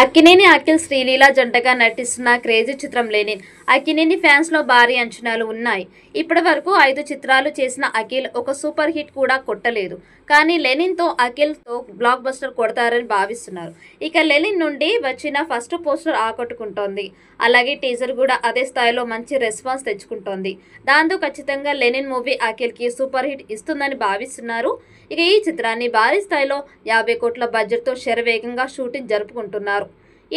అక్కినేని అఖిల్ శ్రీలీల జంటగా నటిస్తున్న క్రేజీ చిత్రం లెనిన్. అక్కినేని ఫ్యాన్స్ లో భారీ అంచనాలు ఉన్నాయి. ఇప్పటి వరకు 5 చిత్రాలు చేసిన అఖిల్ ఒక సూపర్ హిట్ కూడా కొట్టలేదు. కానీ లెనిన్ తో అఖిల్ తో బ్లాక్ బస్టర్ కొడతారని భావిస్తున్నారు. ఇక లెనిన్ నుండి వచ్చిన ఫస్ట్ పోస్టర్ ఆకట్టుకుంటోంది. అలాగే టీజర్ కూడా అదే స్థాయిలో మంచి రెస్పాన్స్ తెచ్చుకుంటోంది. దాంతో ఖచ్చితంగా లెనిన్ మూవీ అఖిల్ కి సూపర్ హిట్ ఇస్తుందని భావిస్తున్నారు. ఇక ఈ చిత్రాన్ని భారీ స్థాయిలో 50 కోట్ల బడ్జెట్ తో శరవేగంగా షూటింగ్ జరుపుకుంటున్నారు.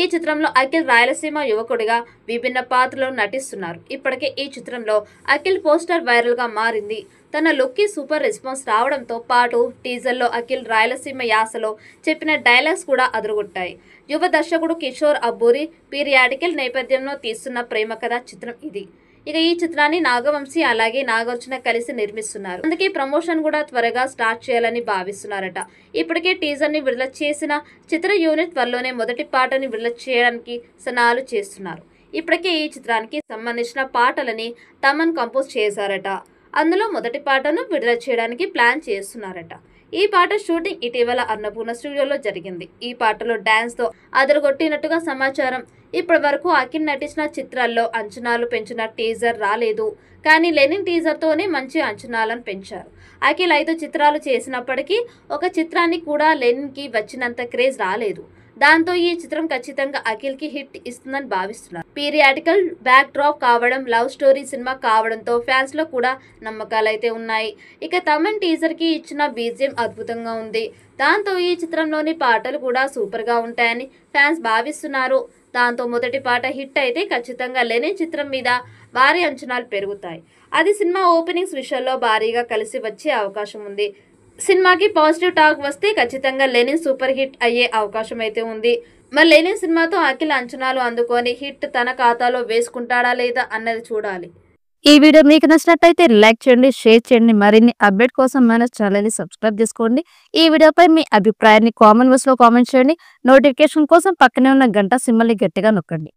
ఈ చిత్రంలో అఖిల్ రాయలసీమ యువకుడిగా విభిన్న పాత్రలో నటిస్తున్నారు. ఇప్పటికే ఈ చిత్రంలో అఖిల్ పోస్టర్ వైరల్ గా మారింది. తన లుక్ కి సూపర్ రెస్పాన్స్ రావడంతో పాటు టీజర్ లో అఖిల్ రాయలసీమ యాసలో చెప్పిన డైలాగ్స్ కూడా అదరగొట్టాయి. యువ దర్శకుడు కిషోర్ అబ్బూరి పీరియాడికల్ నేపథ్యంలో తీస్తున్న ప్రేమ కథ చిత్రం ఇది. ఇక ఈ చిత్రాన్ని నాగవంశీ అలాగే నాగార్జున కలిసి నిర్మిస్తున్నారు. అందుకే ప్రమోషన్ కూడా త్వరగా స్టార్ట్ చేయాలని భావిస్తున్నారట. ఇప్పటికే టీజర్ ని విడుదల చేసిన చిత్ర యూనిట్ త్వరలోనే మొదటి పాటని విడుదల చేయడానికి సన్నాహాలు చేస్తున్నారు. ఇప్పటికే ఈ చిత్రానికి సంబంధించిన పాటలని తమన్ కంపోజ్ చేశారట. అందులో మొదటి పాటను విడుదల చేయడానికి ప్లాన్ చేస్తున్నారట. ఈ పాట షూటింగ్ ఇటీవల అన్నపూర్ణ స్టూడియోలో జరిగింది. ఈ పాటలో డాన్స్ తో అదరగొట్టినట్టుగా సమాచారం. ఇప్పటి వరకు అఖిల్ నటించిన చిత్రాల్లో అంచనాలు పెంచిన టీజర్ రాలేదు. కానీ లెనిన్ టీజర్ తోనే మంచి అంచనాలను పెంచారు. అఖిల్ 5 చిత్రాలు చేసినప్పటికీ ఒక చిత్రాన్ని కూడా లెనిన్ కి వచ్చినంత క్రేజ్ రాలేదు. దాంతో ఈ చిత్రం ఖచ్చితంగా అఖిల్ కి హిట్ ఇస్తుందని భావిస్తున్నారు. పీరియాడికల్ బ్యాక్ డ్రాప్ కావడం, లవ్ స్టోరీ సినిమా కావడంతో ఫ్యాన్స్ లో కూడా నమ్మకాలైతే ఉన్నాయి. ఇక తమన్ టీజర్ కి ఇచ్చిన బీజిఎం అద్భుతంగా ఉంది. దాంతో ఈ చిత్రంలోని పాటలు కూడా సూపర్ గా ఉంటాయని ఫ్యాన్స్ భావిస్తున్నారు. దాంతో మొదటి పాట హిట్ అయితే ఖచ్చితంగా లెనిన్ చిత్రం మీద భారీ అంచనాలు పెరుగుతాయి. అది సినిమా ఓపెనింగ్స్ విషయంలో భారీగా కలిసి వచ్చే అవకాశం ఉంది. సినిమాకి పాజిటివ్ టాక్ వస్తే ఖచ్చితంగా లెనిన్ సూపర్ హిట్ అయ్యే అవకాశం అయితే ఉంది. మరి లెనిన్ సినిమాతో అఖిల్ అంచనాలు అందుకొని హిట్ తన ఖాతాలో వేసుకుంటాడా లేదా అన్నది చూడాలి. ఈ వీడియో మీకు నచ్చినట్లయితే లైక్ చేయండి, షేర్ చేయండి. మరిన్ని అప్డేట్ కోసం మన ఛానల్ ని సబ్స్క్రైబ్ చేసుకోండి. ఈ వీడియోపై మీ అభిప్రాయాన్ని కామెంట్ బాక్స్ లో కామెంట్ చేయండి. నోటిఫికేషన్ కోసం పక్కనే ఉన్న గంట సింబల్ ని గట్టిగా నొక్కండి.